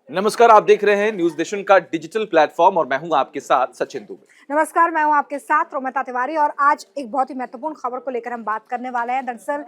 नमस्कार, आप देख रहे हैं न्यूज नेशन का डिजिटल प्लेटफॉर्म और मैं हूं आपके साथ सचिन दुबे। नमस्कार, मैं हूं आपके साथ रोमिता तिवारी और आज एक बहुत ही महत्वपूर्ण खबर को लेकर हम बात करने वाले हैं। दरअसल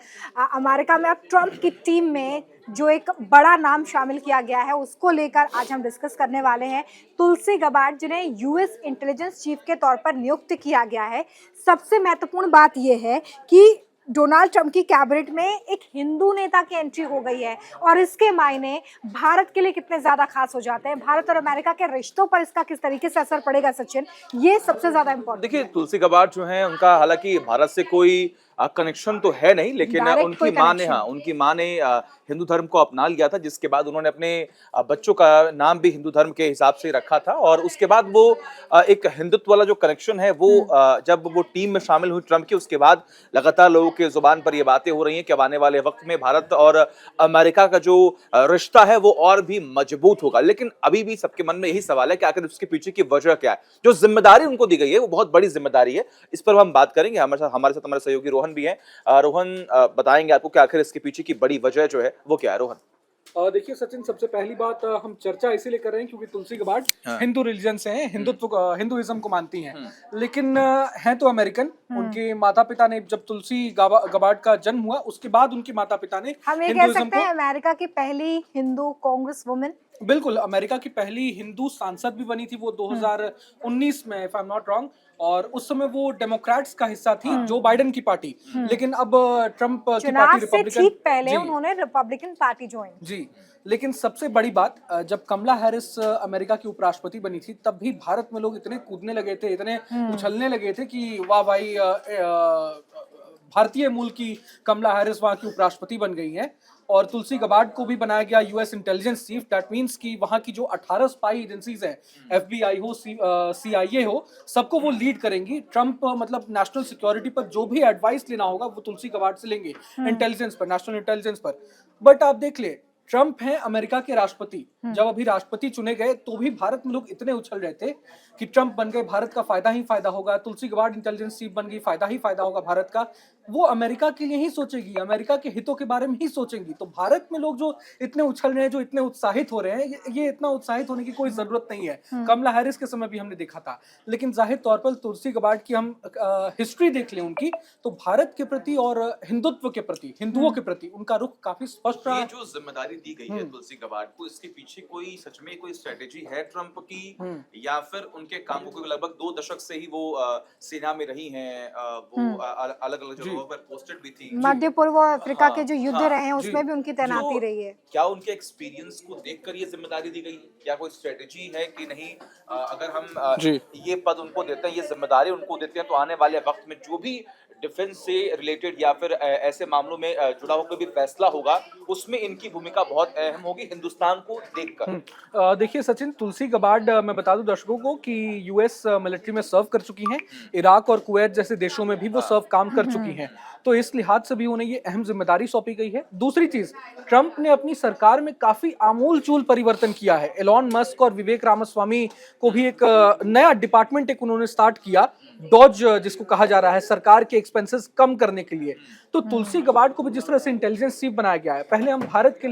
अमेरिका में अब ट्रंप की टीम में जो एक बड़ा नाम शामिल किया गया है उसको लेकर आज हम डिस्कस करने वाले हैं। तुलसी गबार्ड, जिन्हें यूएस इंटेलिजेंस चीफ के तौर पर नियुक्त किया गया है। सबसे महत्वपूर्ण बात यह है कि डोनाल्ड ट्रंप की कैबिनेट में एक हिंदू नेता की एंट्री हो गई है और इसके मायने भारत के लिए कितने ज्यादा खास हो जाते हैं, भारत और अमेरिका के रिश्तों पर इसका किस तरीके से असर पड़ेगा सचिन, ये सबसे ज्यादा इम्पोर्टेंट देखिए, है। तुलसी गबार्ड जो है उनका हालांकि भारत से कोई कनेक्शन तो है नहीं, लेकिन डायरेक्ट कोई कनेक्शन नहीं। उनकी माँ ने हिंदू धर्म को अपना लिया था, जिसके बाद उन्होंने अपने बच्चों का नाम भी हिंदू धर्म के हिसाब से रखा था। और उसके बाद वो एक हिंदुत्व वाला जो कनेक्शन है वो जब वो टीम में शामिल हुई ट्रंप की, उसके बाद लगातार लोगों के जुबान पर ये बातें हो रही हैं कि अब आने वाले वक्त में भारत और अमेरिका का जो रिश्ता है वो और भी मजबूत होगा। लेकिन अभी भी सबके मन में यही सवाल है कि आखिर उसके पीछे की वजह क्या है। जो जिम्मेदारी उनको दी गई है वो बहुत बड़ी जिम्मेदारी है, इस पर हम बात करेंगे। हमारे साथ हमारे सहयोगी रोहन भी हैं। रोहन, बताएंगे आपको कि आखिर इसके पीछे की बड़ी वजह जो है वो क्या है। रोहन, देखिए सचिन, सबसे पहली बात, हम चर्चा इसीलिए कर रहे हैं क्योंकि तुलसी गबार्ड हाँ। हिंदू रिलीजन से हैं, हिंदुइज्म को मानती हैं, लेकिन हैं तो अमेरिकन। उनके माता पिता ने, जब तुलसी गबार्ड का जन्म हुआ उसके बाद उनके माता पिता ने हम ये कह हिंदुइज्म सकते को, हैं अमेरिका की पहली हिंदू कांग्रेस वुमेन। बिल्कुल, अमेरिका की पहली हिंदू सांसद भी बनी थी वो 2019 में, if I am not wrong. और उस समय वो डेमोक्रेट्स का हिस्सा थी, जो बाइडेन की पार्टी। लेकिन अब ट्रंप की चुनाव पार्टी से रिपब्लिकन। ठीक पहले जी उन्होंने रिपब्लिकन पार्टी ज्वाइन। जी, लेकिन सबसे बड़ी बात, जब कमला हैरिस अमेरिका की उपराष्ट्रपति बनी थी तब भी भारत में लोग इतने कूदने लगे थे, इतने उछलने लगे थे कि वाह भाई, भारतीय मूल की कमला हैरिस वहां की उपराष्ट्रपति बन गई हैं। और तुलसी गबार्ड को भी बनाया गया US intelligence chief. That means कि वहां की जो 18 स्पाई एजेंसीज हैं, एफबीआई हो, सीआईए हो, सबको वो लीड करेंगी। ट्रंप मतलब नेशनल सिक्योरिटी पर जो भी एडवाइस लेना होगा वो तुलसी गबार्ड से लेंगे, इंटेलिजेंस पर, नेशनल इंटेलिजेंस पर। बट आप देख ले, ट्रंप हैं अमेरिका के राष्ट्रपति। जब अभी राष्ट्रपति चुने गए तो भी भारत में लोग इतने उछल रहे थे कि ट्रंप बन गए, भारत का फायदा ही फायदा होगा, तुलसी गबार्ड इंटेलिजेंस चीफ बन गई, फायदा ही फायदा होगा भारत का। वो अमेरिका के लिए ही सोचेगी, अमेरिका के हितों के बारे में ही सोचेंगी। तो भारत में लोग जो इतने उछल रहे हैं, जो इतने उत्साहित हो रहे हैं, ये इतना उत्साहित होने की कोई जरूरत नहीं है। कमला हैरिस के समय भी हमने देखा था। लेकिन जाहिर तौर पर तुलसी गबार्ड की हम हिस्ट्री देख लें उनकी, तो भारत के प्रति और हिंदुत्व के प्रति, हिंदुओं के प्रति उनका रुख काफी स्पष्ट रहा ये है। जो जिम्मेदारी दी गई है तुलसी गबार्ड को, इसके पीछे कोई सच में कोई स्ट्रेटेजी है ट्रंप की, या फिर उनके कामों को, लगभग 2 दशक से ही वो सेना में रही हैं, वो अलग अलग जगहों पर पोस्टेड भी थी। मध्य पूर्व अफ्रीका के जो युद्ध हाँ, रहे हैं जी, उसमें भी उनकी तैनाती तो रही है। क्या उनके एक्सपीरियंस को देखकर ये जिम्मेदारी दी गई? क्या कोई स्ट्रेटेजी है कि नहीं, अगर हम जी। ये पद उनको देते हैं, ये जिम्मेदारी उनको देते हैं, तो आने वाले वक्त में जो भी डिफेंस से रिलेटेड या फिर ऐसे मामलों में जुड़ा हुआ कोई भी फैसला होगा, उसमें इनकी भूमिका बहुत अहम होगी हिंदुस्तान को देखकर। देखिए सचिन, तुलसी गबार्ड, मैं बता दूं दर्शकों को कि यूएस मिलिट्री में सर्व कर चुकी हैं, इराक और कुवैत जैसे देशों में भी वो सर्व काम कर चुकी हैं। तो इस लिहाज से भी उन्हें ये अहम जिम्मेदारी सौंपी गई है। दूसरी चीज, ट्रंप ने अपनी सरकार में काफी आमूल चूल परिवर्तन किया है। एलॉन मस्क और विवेक रामास्वामी को भी एक नया डिपार्टमेंट एक उन्होंने स्टार्ट किया, डॉज जिसको कहा जा रहा है, सरकार के एक्सपेंसेस कम करने के लिए। तो तुलसी गबार्ड को भी जिस तरह से इंटेलिजेंस चीफ बनाया गया है, पहले हम भारत के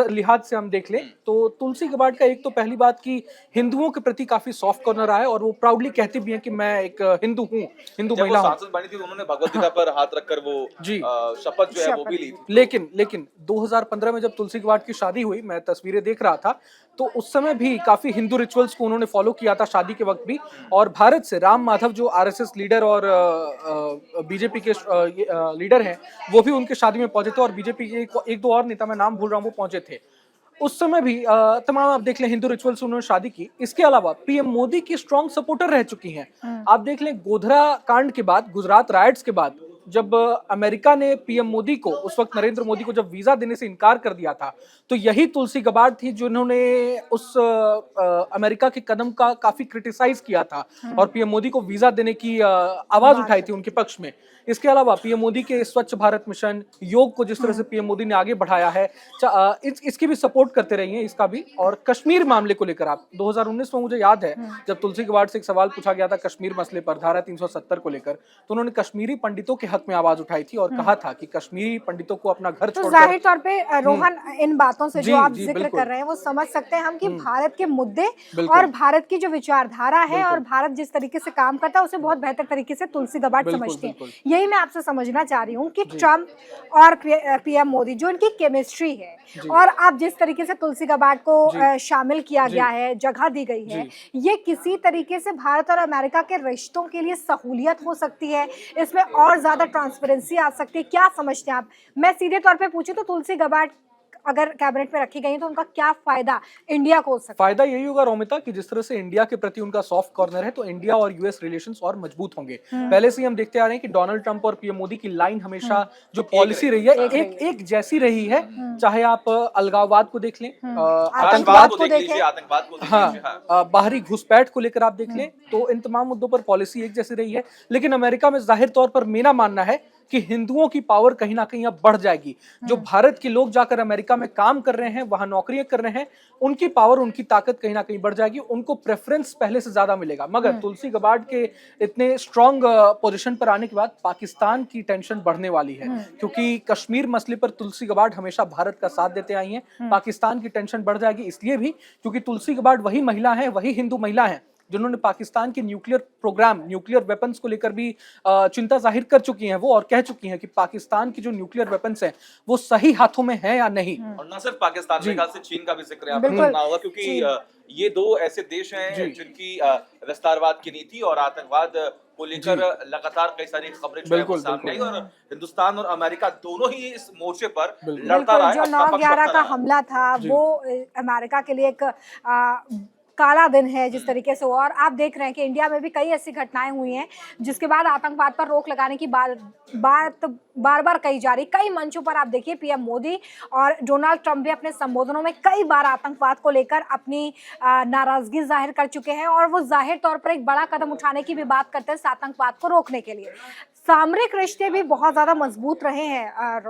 लिहाज से हम देख लें तो तुलसी गबार्ड का एक तो पहली बात कि हिंदुओं के प्रति काफी सॉफ्ट कॉर्नर रहा है और वो प्राउडली कहती भी हैं कि मैं एक हिंदू हूँ, हिंदू जब वो महिला हूँ। सांसद बनी थी, उन्होंने भगवत गीता पर हाथ रखकर वो जी। शपथ जो है वो भी ली थी। लेकिन 2015 में जब तुलसी गबार्ड की शादी हुई, मैं तस्वीरें देख रहा था, तो उस समय भी काफी हिंदू रिचुअल्स को उन्होंने फॉलो किया था शादी के वक्त भी। और भारत से राम माधव, जो आरएसएस लीडर और बीजेपी के लीडर हैं, वो भी उनके शादी में पहुंचे थे। और बीजेपी के एक दो और नेता, मैं नाम भूल रहा हूँ, वो पहुंचे थे उस समय भी। तमाम आप देख लें हिंदू रिचुअल्स उन्होंने शादी की। इसके अलावा पीएम मोदी की स्ट्रॉन्ग सपोर्टर रह चुकी हैं। आप देख लें गोधरा कांड के बाद, गुजरात राइट्स के बाद, जब अमेरिका ने पीएम मोदी को, उस वक्त नरेंद्र मोदी को, जब वीजा देने से इनकार कर दिया था, तो यही तुलसी गबार्ड थी जिन्होंने उस अमेरिका के कदम का काफी क्रिटिसाइज किया था और पीएम मोदी को वीजा देने की आवाज उठाई थी उनके पक्ष में। इसके अलावा पीएम मोदी के स्वच्छ भारत मिशन, योग को जिस तरह से पीएम मोदी ने आगे बढ़ाया है, इसकी भी सपोर्ट करते रही हैं, इसका भी। और कश्मीर मामले को लेकर, आप 2019 में, मुझे याद है जब तुलसी गबार्ड से एक सवाल पूछा गया था कश्मीर मसले पर, धारा 370 को लेकर, तो उन्होंने कश्मीरी पंडितों के हक में आवाज उठाई थी और कहा था कि कश्मीरी पंडितों को अपना घर तो छोड़कर जाहिर तौर पे रोहन इन बातों से जी, जो आप जी, जिक्र बिल्कुल। कर रहे हैं वो समझ सकते हैं हम कि भारत के मुद्दे बिल्कुल। और भारत की जो विचारधारा है बिल्कुल। और भारत जिस तरीके से काम करता है उसे बहुत बेहतर तरीके से तुलसी गाबार्ड बिल्कुल, समझते हैं। बिल्कुल। यही मैं आपसे समझना चाह रही हूँ कि ट्रम्प और पीएम मोदी जो इनकी केमिस्ट्री है और आप जिस तरीके से तुलसी गाबार्ड को शामिल किया गया है, जगह दी गई है, ये किसी तरीके से भारत और अमेरिका के रिश्तों के लिए सहूलियत हो सकती है, इसमें और ज्यादा ट्रांसपेरेंसी आ सकती है, क्या समझते हैं आप? मैं सीधे तौर पे पूछूं तो तुलसी गाबार्ड अगर कैबिनेट में रखी गई तो उनका क्या फायदा इंडिया को हो सकता है? फायदा यही होगा रोमिता कि जिस तरह से इंडिया के प्रति उनका सॉफ्ट कॉर्नर है तो इंडिया और यूएस रिलेशंस और मजबूत होंगे। पहले से ही हम देखते आ रहे हैं कि डोनाल्ड ट्रंप और पीएम मोदी की लाइन हमेशा जो पॉलिसी रही है एक जैसी रही है। चाहे आप अलगाववाद को देख लें, आतंकवाद को देख देखें। लीजिए, आतंकवाद को देख लीजिए, हाँ, बाहरी घुसपैठ को लेकर आप देख लें तो इन तमाम मुद्दों पर पॉलिसी एक जैसी रही है। लेकिन अमेरिका में जाहिर तौर पर मेरा मानना है कि हिंदुओं की पावर कहीं ना कहीं अब बढ़ जाएगी। जो भारत के लोग जाकर अमेरिका में काम कर रहे हैं, वहां नौकरियां कर रहे हैं, उनकी पावर, उनकी ताकत कहीं ना कहीं बढ़ जाएगी, उनको प्रेफरेंस पहले से ज्यादा मिलेगा। मगर तुलसी गाबार्ड के इतने स्ट्रांग पोजीशन पर आने के बाद पाकिस्तान की टेंशन बढ़ने वाली है, क्योंकि कश्मीर मसले पर तुलसी गाबार्ड हमेशा भारत का साथ देते आई हैं। पाकिस्तान की टेंशन बढ़ जाएगी इसलिए भी क्योंकि तुलसी गाबार्ड वही महिला है, वही हिंदू महिला है जिन्होंने पाकिस्तान के न्यूक्लियर प्रोग्राम, न्यूक्लियर वेपन्स को लेकर भी चिंता जाहिर कर चुकी हैं वो, और कह चुकी हैं कि पाकिस्तान की जो न्यूक्लियर वेपन्स हैं वो सही हाथों में है या नहीं। और न सिर्फ पाकिस्तान, मेरे ख्याल से चीन का भी जिक्र यहाँ पर बिल्कुल। करना होगा, क्योंकि ये दो ऐसे देश हैं जिनकी विस्तारवाद की नीति और आतंकवाद को लेकर लगातार कई सारी खबरें जो है वो सामने आई, और हिंदुस्तान और अमेरिका दोनों ही इस मोर्चे पर लड़ता रहा है। जो 9/11 का हमला था वो अमेरिका के लिए एक काला दिन है जिस तरीके से हुआ, और आप देख रहे हैं कि इंडिया में भी कई ऐसी घटनाएं हुई हैं जिसके बाद आतंकवाद पर रोक लगाने की बात बार बार कही जा रही। कई मंचों पर आप देखिए पीएम मोदी और डोनाल्ड ट्रंप भी अपने संबोधनों में कई बार आतंकवाद को लेकर अपनी नाराजगी जाहिर कर चुके हैं, और वो जाहिर तौर पर एक बड़ा कदम उठाने की भी बात करते हैं इस आतंकवाद को रोकने के लिए। सामरिक रिश्ते भी बहुत ज्यादा मजबूत रहे हैं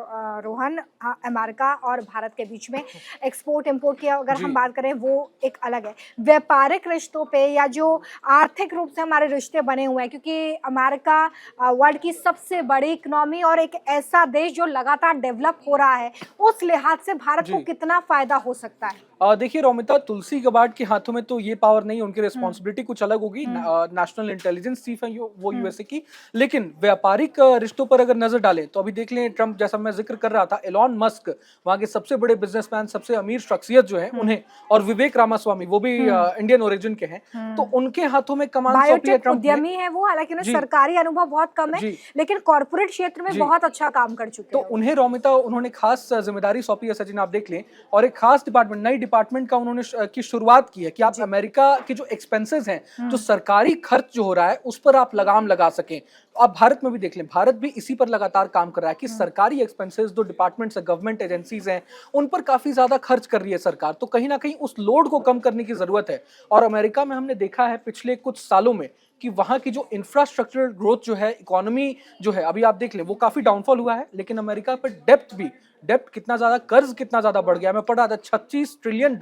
रोहन, अमेरिका और भारत के बीच में। एक्सपोर्ट इंपोर्ट की अगर हम बात करें वो एक अलग है। व्यापारिक रिश्तों पे या जो आर्थिक रूप से हमारे रिश्ते बने हुए हैं, क्योंकि अमेरिका वर्ल्ड की सबसे बड़ी इकोनॉमी और एक ऐसा देश जो लगातार डेवलप हो रहा है, उस लिहाज से भारत को कितना फायदा हो सकता है? देखिए रोमिता, तुलसी गाबार्ड के हाथों में तो ये पावर नहीं, उनकी रिस्पॉन्सिबिलिटी कुछ अलग होगी। नेशनल इंटेलिजेंस चीफ है वो यूएसए की। लेकिन व्यापारिक रिश्तों पर अगर नजर डालें तो अभी देख लें, ट्रंप जैसा मैं जिक्र कर रहा था, एलॉन मस्क वहां के सबसे बड़े बिजनेसमैन, सबसे अमीर शख्सियत जो है उन्हें, और विवेक रामास्वामी वो भी इंडियन ओरिजिन के हैं, तो उनके हाथों में कमान सौंपी है ट्रंप ने। उद्यमी है वो, हालांकि उन्हें सरकारी अनुभव बहुत कम है लेकिन कॉर्पोरेट क्षेत्र में बहुत अच्छा काम कर चुके हैं। तो उन्हें रोमिता, उन्होंने खास जिम्मेदारी सौंपी है सचिन, आप देख लें, और एक खास डिपार्टमेंट, नई डिपार्टमेंट का उन्होंने की शुरुआत की है कि आप अमेरिका के जो एक्सपेंसेस हैं, जो सरकारी खर्च जो हो रहा है उस पर आप लगाम लगा सकें। आप भारत में भी देख लें, भारत भी इसी पर लगातार काम कर रहा है कि सरकारी एक्सपेंसेस, जो डिपार्टमेंट्स है, गवर्नमेंट एजेंसीज हैं, उन पर काफी ज्यादा खर्च कर रही है सरकार, तो कहीं ना कहीं उस लोड को कम करने की जरूरत है। और अमेरिका में हमने देखा है पिछले कुछ सालों में कि वहां की जो इंफ्रास्ट्रक्चरल ग्रोथ जो है, इकोनॉमी जो है, अभी आप देख लें वो काफी डाउनफॉल हुआ है, लेकिन अमेरिका पर डेप्थ कितना ज्यादा, कर्ज कितना ज्यादा बढ़ गया। मैं पढ़ रहा था $36 ट्रिलियन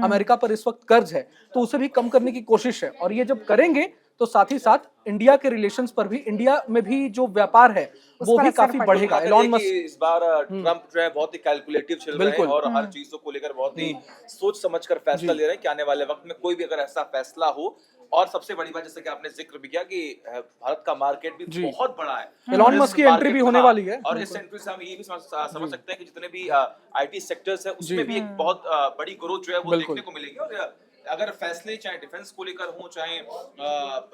अमेरिका पर इस वक्त कर्ज है, तो उसे भी कम करने की कोशिश है। और ये जब करेंगे तो साथ ही साथ इंडिया के रिलेशंस पर भी, इंडिया में भी जो व्यापार है वो भी काफी बढ़ेगा। एलॉन मस्क इस बार ट्रंप जो है बहुत ही कैलकुलेटिव चल रहे हैं और हर चीजों को लेकर बहुत ही सोच समझकर फैसला ले रहे हैं कि आने वाले वक्त में कोई भी अगर ऐसा फैसला हो। और सबसे बड़ी बात, जैसे कि आपने जिक्र भी किया कि भारत का मार्केट भी बहुत बड़ा है, एलॉन मस्क की एंट्री भी होने वाली है, और इस एंट्री से हम ये भी समझ सकते हैं कि जितने भी आईटी सेक्टर्स है उसमें भी एक बहुत बड़ी ग्रोथ जो है वो देखने को मिलेगी। और अगर फैसले चाहे डिफेंस को लेकर हो, चाहे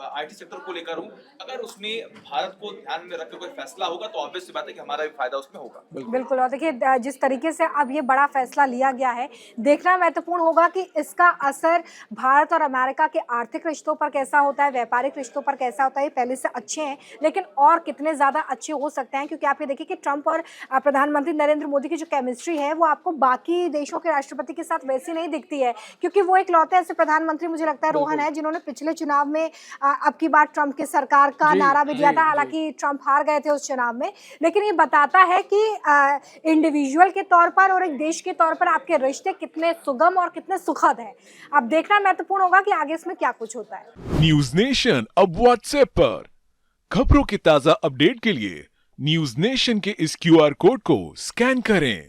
आईटी सेक्टर को लेकर हो, अगर उसमें भारत को ध्यान में रखकर कोई फैसला होगा तो ऑब्वियस सी बात है कि हमारा भी फायदा उसमें होगा। बिल्कुल। और देखिए जिस तरीके से अब ये बड़ा फैसला लिया गया है, देखना महत्वपूर्ण होगा कि इसका असर भारत और अमेरिका के आर्थिक रिश्तों पर कैसा होता है, व्यापारिक रिश्तों पर कैसा होता है। पहले से अच्छे हैं लेकिन और कितने ज्यादा अच्छे हो सकते हैं, क्योंकि आप ये देखिए कि ट्रंप और प्रधानमंत्री नरेंद्र मोदी की जो केमिस्ट्री है वो आपको बाकी देशों के राष्ट्रपति के साथ वैसी नहीं दिखती है, क्योंकि वो एक लौते ऐसे प्रधानमंत्री मुझे लगता है रोहन है जिन्होंने पिछले चुनाव में अब की बार ट्रंप की सरकार का नारा भी दिया था। हालांकि ट्रंप हार गए थे उस चुनाव में, लेकिन ये बताता है कि इंडिविजुअल के तौर पर और एक देश के तौर पर आपके रिश्ते कितने सुगम और कितने सुखद हैं। अब देखना महत्वपूर्ण होगा कि आगे इसमें क्या कुछ होता है। न्यूज नेशन अब व्हाट्सएप पर खबरों की ताजा अपडेट के लिए न्यूज नेशन के इस क्यूआर कोड को स्कैन करें